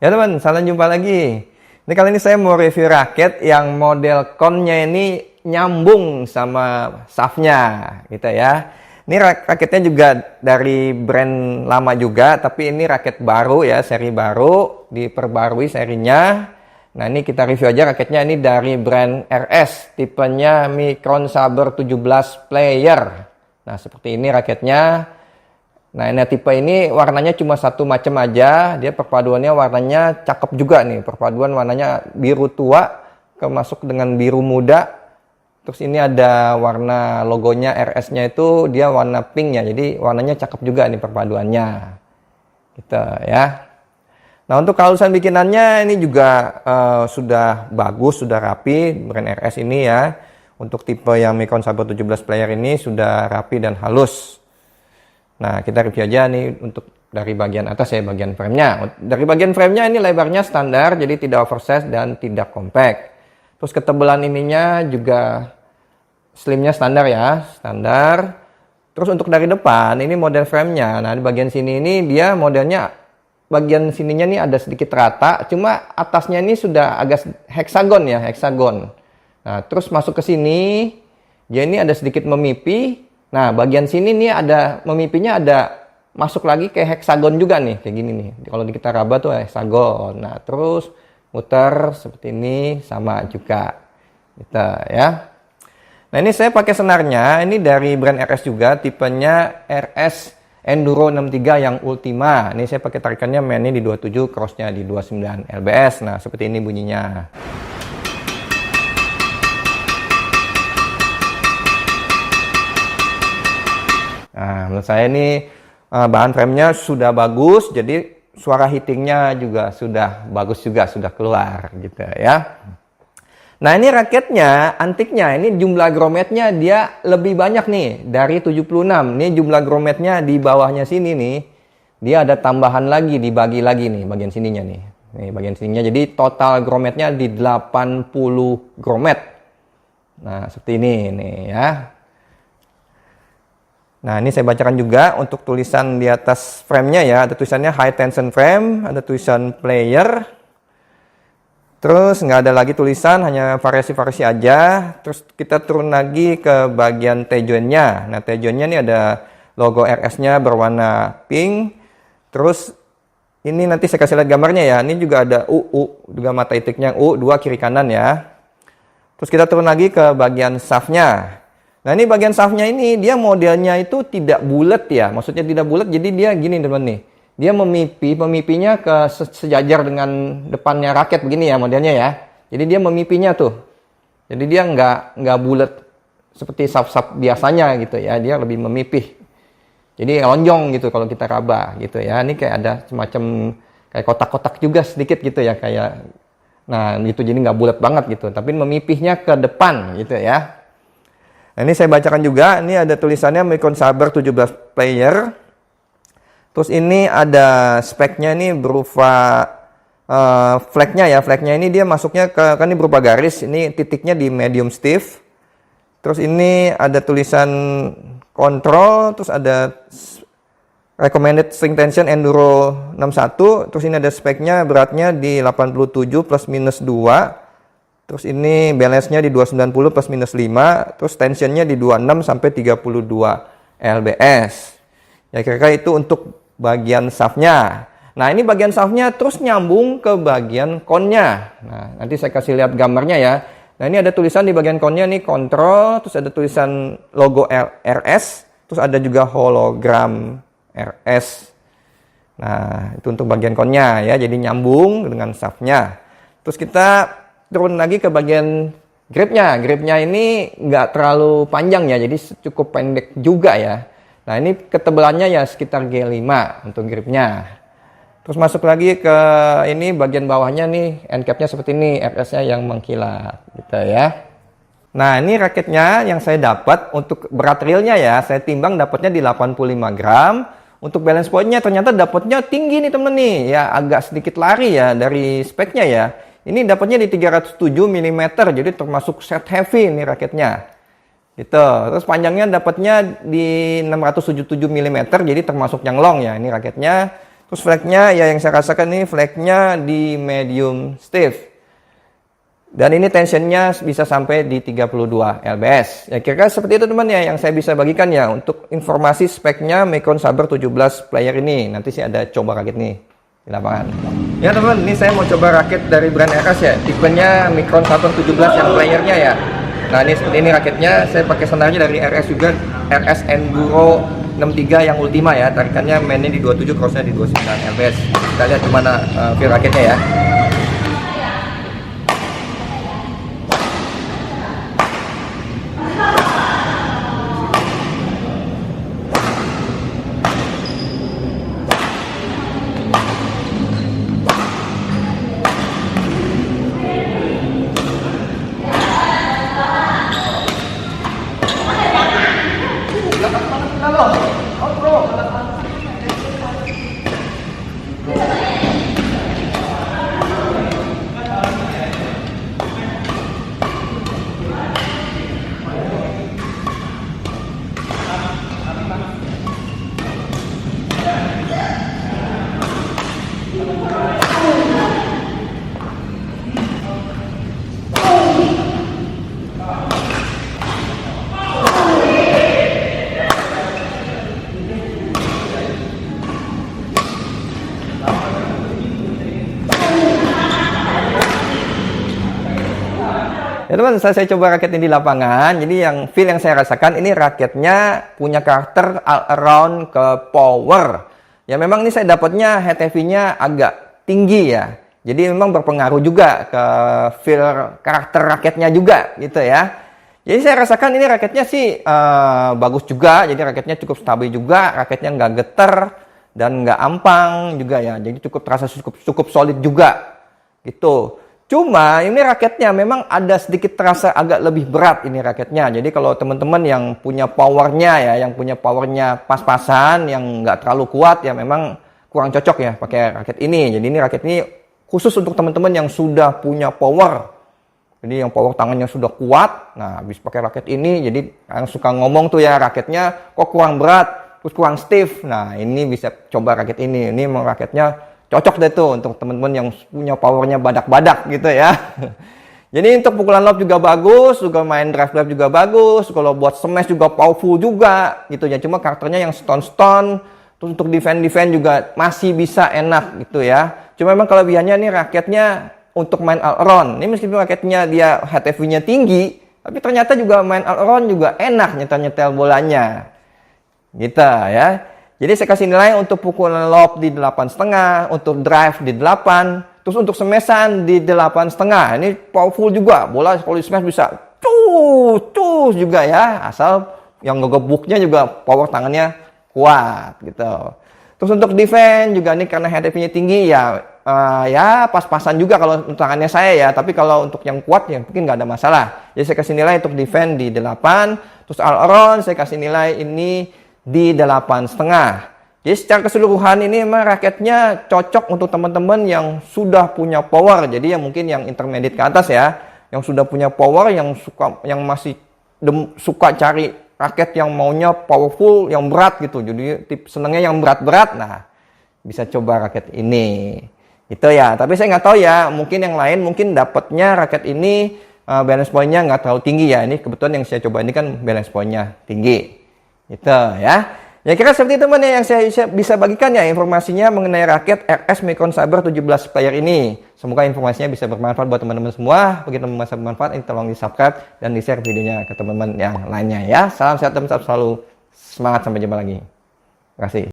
Ya teman, salam jumpa lagi. Ini kali ini saya mau review raket yang model connya ini nyambung sama shaftnya gitu ya. Ini raketnya juga dari brand lama juga, tapi ini raket baru ya, seri baru, diperbarui serinya. Nah ini kita review aja raketnya, ini dari brand RS, tipenya Micron Saber 17 player. Nah seperti ini raketnya. Nah ini tipe ini warnanya cuma satu macam aja, dia perpaduannya warnanya cakep juga nih, perpaduan warnanya biru tua kemasuk dengan biru muda. Terus ini ada warna logonya RS-nya itu dia warna pink ya, jadi warnanya cakep juga nih perpaduannya gitu ya. Nah untuk kalusan bikinannya ini juga sudah bagus, sudah rapi, brand RS ini ya. Untuk tipe yang Micron Saber 17 player ini sudah rapi dan halus. Nah, kita review aja nih untuk dari bagian atas ya, bagian framenya. Dari bagian framenya ini lebarnya standar, jadi tidak oversize dan tidak compact. Terus ketebalan ininya juga slimnya standar ya, standar. Terus untuk dari depan, ini model framenya. Nah, di bagian sini ini dia modelnya, bagian sininya nih ada sedikit rata, cuma atasnya ini sudah agak heksagon ya, heksagon. Nah, terus masuk ke sini, dia ini ada sedikit memipi. Nah, bagian sini nih ada memipinya, ada masuk lagi ke heksagon juga nih, kayak gini nih. Kalau kita raba tuh heksagon. Nah, terus muter seperti ini sama juga. Gitu ya. Nah, ini saya pakai senarnya, ini dari brand RS juga, tipenya RS Enduro 63 yang Ultima. Ini saya pakai tarikannya mainnya di 27, crossnya di 29 lbs. Nah, seperti ini bunyinya. Nah, menurut saya ini bahan framenya sudah bagus, jadi suara hittingnya juga sudah bagus juga, sudah keluar gitu ya. Nah ini raketnya, antiknya, ini jumlah grometnya dia lebih banyak nih dari 76. Ini jumlah grometnya di bawahnya sini nih, dia ada tambahan lagi, dibagi lagi nih bagian sininya nih. Nih bagian sininya, jadi total grometnya di 80 gromet. Nah seperti ini nih ya. Nah ini saya bacakan juga untuk tulisan di atas framenya ya, ada tulisannya high tension frame, ada tulisan player, terus nggak ada lagi tulisan, hanya variasi-variasi aja. Terus kita turun lagi ke bagian T-jointnya. Nah T-jointnya ini ada logo RS-nya berwarna pink, terus ini nanti saya kasih lihat gambarnya ya, ini juga ada U, juga mata itiknya U, dua kiri kanan ya. Terus kita turun lagi ke bagian shaftnya. Nah ini bagian shaftnya ini dia modelnya itu tidak bulat ya, maksudnya tidak bulat, jadi dia gini teman nih, dia pemipinya ke sejajar dengan depannya raket begini ya modelnya ya, jadi dia memipinya tuh, jadi dia nggak bulat seperti shaft biasanya gitu ya, dia lebih memipih, jadi lonjong gitu kalau kita raba gitu ya. Ini kayak ada semacam kayak kotak-kotak juga sedikit gitu ya, kayak nah gitu, jadi nggak bulat banget gitu, tapi memipihnya ke depan gitu ya. Nah, ini saya bacakan juga, ini ada tulisannya Micron Saber 17 player. Terus ini ada speknya ini berupa flagnya ya, flagnya ini dia masuknya ke, kan ini berupa garis, ini titiknya di medium stiff. Terus ini ada tulisan control, terus ada recommended string tension Enduro 61. Terus ini ada speknya, beratnya di 87 plus minus 2. Terus ini balance-nya di 290 plus minus 5, terus tensionnya di 26 sampai 32 lbs. Ya kira-kira itu untuk bagian shaftnya. Nah ini bagian shaftnya terus nyambung ke bagian connya. Nah nanti saya kasih lihat gambarnya ya. Nah ini ada tulisan di bagian connya nih, control, terus ada tulisan logo RS, terus ada juga hologram RS. Nah itu untuk bagian connya ya, jadi nyambung dengan shaftnya. Terus kita turun lagi ke bagian gripnya. Gripnya ini nggak terlalu panjang ya, jadi cukup pendek juga ya. Nah ini ketebalannya ya sekitar G5 untuk gripnya. Terus masuk lagi ke ini bagian bawahnya nih, end capnya seperti ini, RS-nya yang mengkilat gitu ya. Nah ini raketnya yang saya dapat untuk berat realnya ya, saya timbang dapatnya di 85 gram. Untuk balance point-nya ternyata dapatnya tinggi nih temen nih, ya agak sedikit lari ya dari speknya ya. Ini dapatnya di 307 mm, jadi termasuk set heavy ini raketnya. Gitu. Terus panjangnya dapatnya di 677 mm, jadi termasuk yang long ya ini raketnya. Terus flagnya ya yang saya rasakan ini flagnya di medium stiff. Dan ini tensionnya bisa sampai di 32 lbs. Ya kira-kira seperti itu teman ya yang saya bisa bagikan ya untuk informasi speknya Micron Saber 17 player ini. Nanti sih ada coba rakit nih di lapangan. Ya teman, ini saya mau coba rakit dari brand RS ya. Tipenya Micron Saber 17 yang playernya ya. Nah ini seperti ini rakitnya. Saya pakai senarnya dari RS juga, RS Enduro 63 yang Ultima ya. Tarikannya mainnya di 27, crossnya di 29 lbs. Kita lihat gimana feel rakitnya ya. Ya teman, saya coba rakit ini di lapangan. Jadi yang feel yang saya rasakan ini raketnya punya karakter all around ke power. Ya memang ini saya dapatnya head heavy-nya agak tinggi ya. Jadi memang berpengaruh juga ke feel karakter raketnya juga gitu ya. Jadi saya rasakan ini raketnya sih bagus juga. Jadi raketnya cukup stabil juga, raketnya nggak geter dan nggak ampang juga ya. Jadi cukup terasa cukup solid juga gitu. Cuma ini raketnya memang ada sedikit terasa agak lebih berat ini raketnya. Jadi kalau teman-teman yang punya powernya ya, yang punya powernya pas-pasan, yang nggak terlalu kuat ya memang kurang cocok ya pakai raket ini. Jadi ini raket ini khusus untuk teman-teman yang sudah punya power. Jadi yang power tangannya sudah kuat, nah habis pakai raket ini, jadi yang suka ngomong tuh ya raketnya kok kurang berat, terus kurang stiff. Nah ini bisa coba raket ini memang raketnya cocok deh tuh untuk teman-teman yang punya powernya badak-badak gitu ya. Jadi untuk pukulan lob juga bagus, juga main drive juga bagus, kalau buat smash juga powerful juga gitu ya. Cuma karakternya yang stone-stone, terus untuk defend juga masih bisa enak gitu ya. Cuma memang kelebihannya nih raketnya untuk main all around. Ini meskipun raketnya dia HTV-nya tinggi, tapi ternyata juga main all around juga enak nyetel-nyetel bolanya. Gitu ya. Jadi saya kasih nilai untuk pukulan lob di 8,5, untuk drive di 8, terus untuk smashan di 8,5. Ini powerful juga, bola kalau di smash bisa cus juga ya, asal yang ngegebuknya juga power tangannya kuat gitu. Terus untuk defense juga nih karena HTV-nya tinggi ya, ya pas-pasan juga kalau tangannya saya ya, tapi kalau untuk yang kuat ya mungkin nggak ada masalah. Jadi saya kasih nilai untuk defense di 8, terus all around saya kasih nilai ini di 8,5. Jadi secara keseluruhan ini memang raketnya cocok untuk teman-teman yang sudah punya power. Jadi yang mungkin yang intermediate ke atas ya, yang sudah punya power, yang masih suka cari raket yang maunya powerful, yang berat gitu. Jadi senangnya yang berat-berat. Nah, bisa coba raket ini. Itu ya. Tapi saya nggak tahu ya, mungkin yang lain mungkin dapatnya raket ini balance point-nya nggak terlalu tinggi ya. Ini kebetulan yang saya coba ini kan balance point-nya tinggi. Gitu ya. Ya kira seperti itu teman ya yang saya bisa bagikan ya informasinya mengenai raket RS Micron Saber 17 player ini. Semoga informasinya bisa bermanfaat buat teman-teman semua. Bagi teman-teman yang bermanfaat, ini tolong di-subscribe dan di-share videonya ke teman-teman yang lainnya ya. Salam sehat dan tetap selalu semangat, sampai jumpa lagi. Terima kasih.